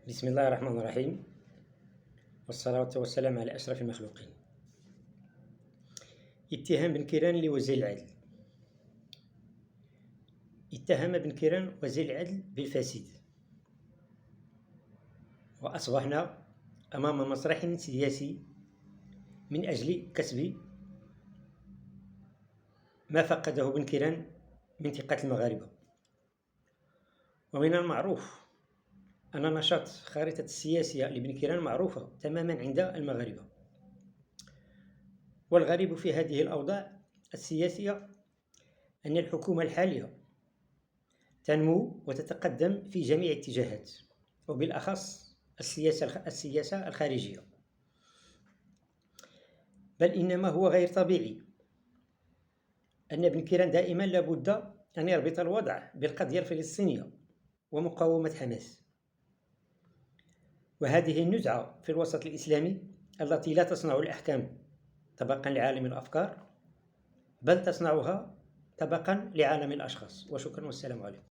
بسم الله الرحمن الرحيم، والصلاة والسلام على أشرف المخلوقين. اتهام بن كيران لوزير العدل. اتهم بن كيران وزير العدل بالفساد، وأصبحنا أمام مسرح سياسي من أجل كسب ما فقده بن كيران من ثقة المغاربة. ومن المعروف أن نشاط خارطة السياسية لابن كيران معروفة تماما عند المغاربة. والغريب في هذه الأوضاع السياسية أن الحكومة الحالية تنمو وتتقدم في جميع الاتجاهات، وبالأخص السياسة الخارجية. بل إنما هو غير طبيعي أن ابن كيران دائما لابد أن يربط الوضع بالقضية الفلسطينية ومقاومة حماس. وهذه النزعة في الوسط الإسلامي التي لا تصنع الأحكام طبقا لعالم الأفكار، بل تصنعها طبقا لعالم الأشخاص. وشكرا والسلام عليكم.